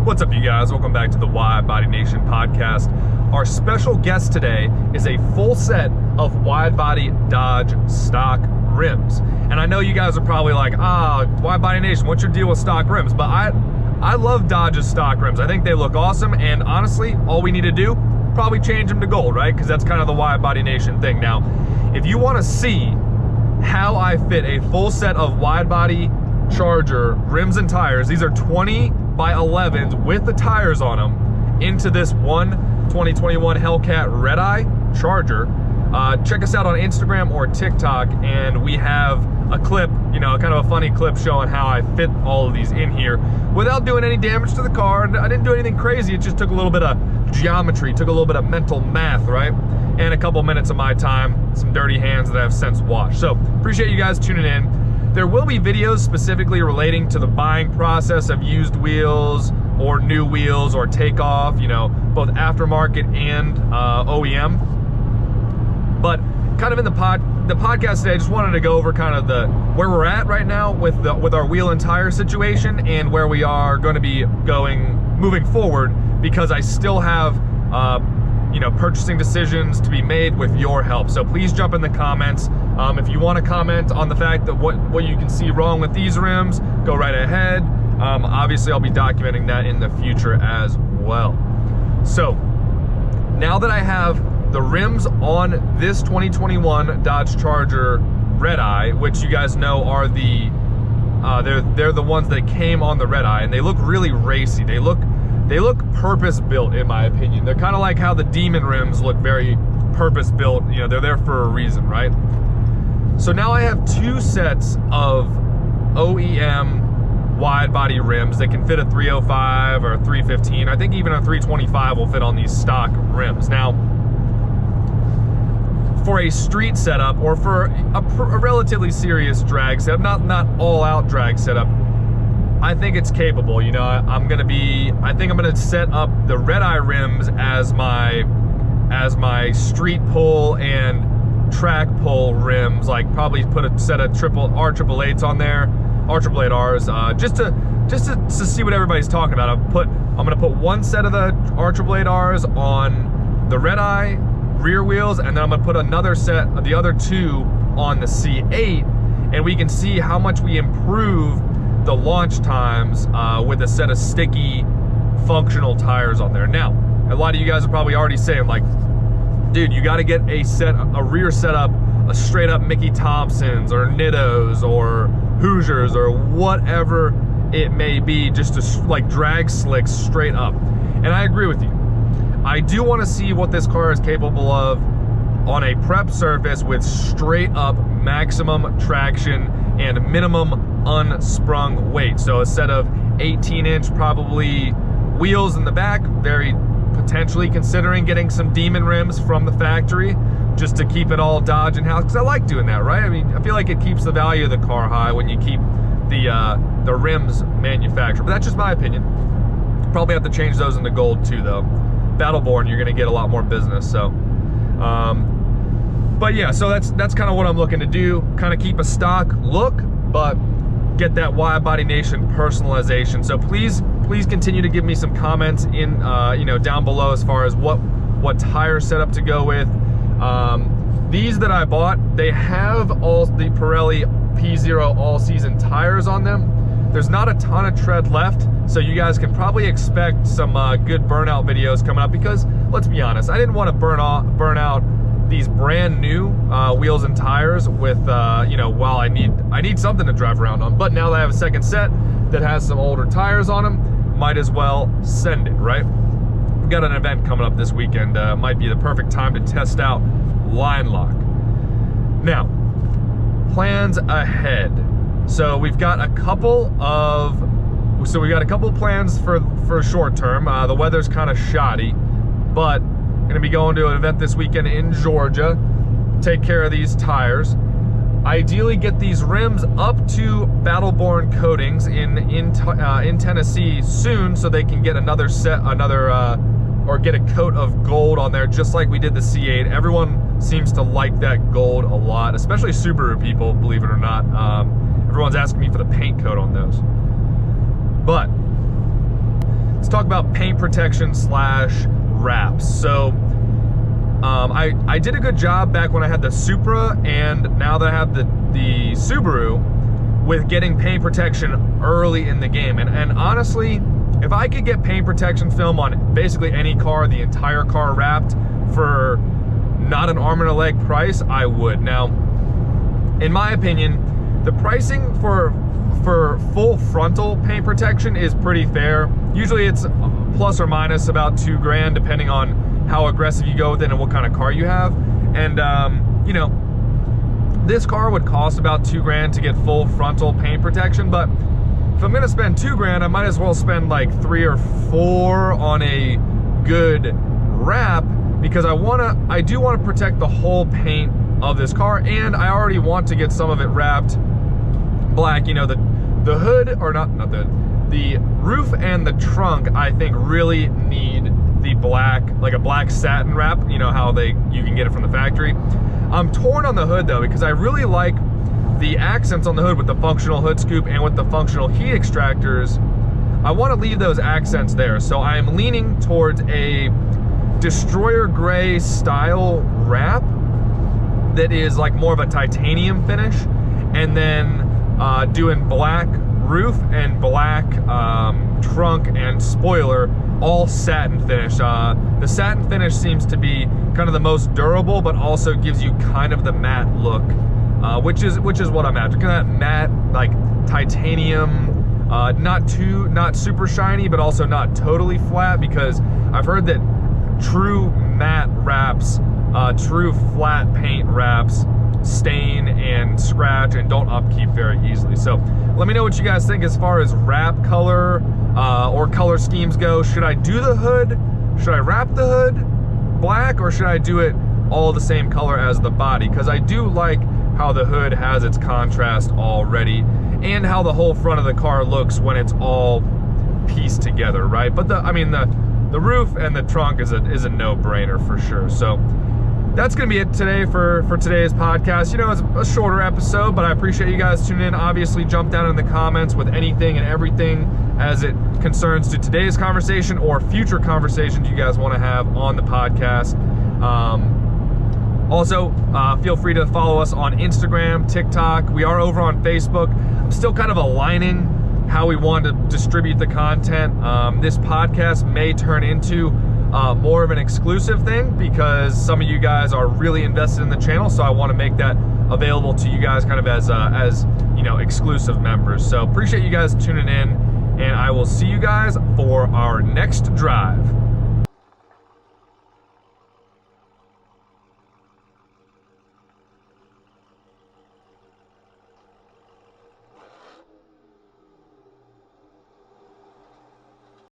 What's up, you guys? Welcome back to the WideBody Nation podcast. Our special guest today is a full set of WideBody Dodge stock rims. And I know you guys are probably like, WideBody Nation, what's your deal with stock rims? But I love Dodge's stock rims. I think they look awesome, and honestly, all we need to do, probably change them to gold, right? Because that's kind of the WideBody Nation thing. Now, if you want to see how I fit a full set of WideBody Charger rims and tires, these are 20 by 11s with the tires on them, into this one 2021 HELLCAT REDEYE Charger. Check us out on Instagram or TikTok, and we have a clip, kind of a funny clip showing how I fit all of these in here without doing any damage to the car. I didn't do anything crazy. It just took a little bit of geometry, took a little bit of mental math, right? And a couple minutes of my time, some dirty hands that I've since washed. So appreciate you guys tuning in. There will be videos specifically relating to the buying process of used wheels or new wheels or takeoff, both aftermarket and OEM. But kind of in the podcast today, I just wanted to go over kind of where we're at right now with our wheel and tire situation, and where we are going to be moving forward, because I still have purchasing decisions to be made with your help. So please jump in the comments. If you want to comment on the fact that what you can see wrong with these rims, go right ahead. Obviously, I'll be documenting that in the future as well. So now that I have the rims on this 2021 Dodge Charger REDEYE, which you guys know are they're the ones that came on the REDEYE, and they look really racy. They look purpose-built, in my opinion. They're kind of like how the Demon rims look very purpose-built. They're there for a reason, right? So now I have two sets of OEM wide-body rims that can fit a 305 or a 315. I think even a 325 will fit on these stock rims. Now, for a street setup, or for a relatively serious drag setup, not all-out drag setup, I think it's capable. I think I'm gonna set up the REDEYE rims as my street pull and track pull rims. Like, probably put a set of R888s on there, R888Rs, just to see what everybody's talking about. I'm gonna put one set of the R888Rs on the REDEYE rear wheels, and then I'm gonna put another set of the other two on the C8, and we can see how much we improve the launch times with a set of sticky functional tires on there. Now, a lot of you guys are probably already saying, like, dude, you got to get a rear setup, a straight up Mickey Thompsons or Nittos or Hoosiers or whatever it may be, just to like drag slicks straight up. And I agree with you. I do want to see what this car is capable of on a prep surface with straight up maximum traction and minimum unsprung weight. So a set of 18-inch probably wheels in the back, very potentially considering getting some Demon rims from the factory just to keep it all Dodge in-house, because I like doing that, right? I mean, I feel like it keeps the value of the car high when you keep the rims manufactured, but that's just my opinion. Probably have to change those into gold too, though. Battleborn, you're gonna get a lot more business. So but yeah, so that's kind of what I'm looking to do, kind of keep a stock look, but get that WideBody Nation personalization. So please continue to give me some comments in down below as far as what tire setup to go with. These that I bought, they have all the Pirelli P0 all-season tires on them. There's not a ton of tread left, so you guys can probably expect some good burnout videos coming up, because let's be honest, I didn't want to burn out these brand new wheels and tires with while I need something to drive around on. But now that I have a second set that has some older tires on them, might as well send it, right? We've got an event coming up this weekend. Might be the perfect time to test out line lock. Now, plans ahead. So we've got a couple plans for short term. The weather's kind of shoddy, but gonna be going to an event this weekend in Georgia, take care of these tires, ideally get these rims up to Battleborn coatings in Tennessee soon, so they can get or get a coat of gold on there, just like we did the C8. Everyone seems to like that gold a lot, especially Subaru people, believe it or not. Everyone's asking me for the paint coat on those. But let's talk about paint protection / wraps. So I did a good job back when I had the Supra, and now that I have the Subaru, with getting paint protection early in the game. And honestly, if I could get paint protection film on basically any car, the entire car wrapped for not an arm and a leg price, I would. Now, in my opinion, the pricing for full frontal paint protection is pretty fair. Usually it's plus or minus about $2,000, depending on how aggressive you go with it and what kind of car you have. And you know, this car would cost about $2,000 to get full frontal paint protection, but if I'm gonna spend $2,000, I might as well spend like $3 or $4 on a good wrap, because I do wanna protect the whole paint of this car, and I already want to get some of it wrapped black. You know, the hood, or not the roof and the trunk, I think really need the black, like a black satin wrap, you know how you can get it from the factory. I'm torn on the hood though, because I really like the accents on the hood with the functional hood scoop and with the functional heat extractors. I want to leave those accents there, so I'm leaning towards a destroyer gray style wrap that is like more of a titanium finish, and then doing black roof and black trunk and spoiler, all satin finish. The satin finish seems to be kind of the most durable, but also gives you kind of the matte look, which is what I'm after. Kind of that matte, like titanium, not super shiny, but also not totally flat, because I've heard that true matte wraps, true flat paint wraps stain and scratch and don't upkeep very easily. So let me know what you guys think as far as wrap color or color schemes go. Should I do the hood? Should I wrap the hood black, or should I do it all the same color as the body? Because I do like how the hood has its contrast already, and how the whole front of the car looks when it's all pieced together, right? But the roof and the trunk is a no-brainer for sure. So that's gonna be it today for today's podcast. You know, it's a shorter episode, but I appreciate you guys tuning in. Obviously, jump down in the comments with anything and everything as it concerns to today's conversation or future conversations you guys want to have on the podcast. Also, feel free to follow us on Instagram, TikTok. We are over on Facebook. I'm still kind of aligning how we want to distribute the content. This podcast may turn into more of an exclusive thing, because some of you guys are really invested in the channel, so I want to make that available to you guys kind of as you know, exclusive members. So appreciate you guys tuning in, and I will see you guys for our next drive.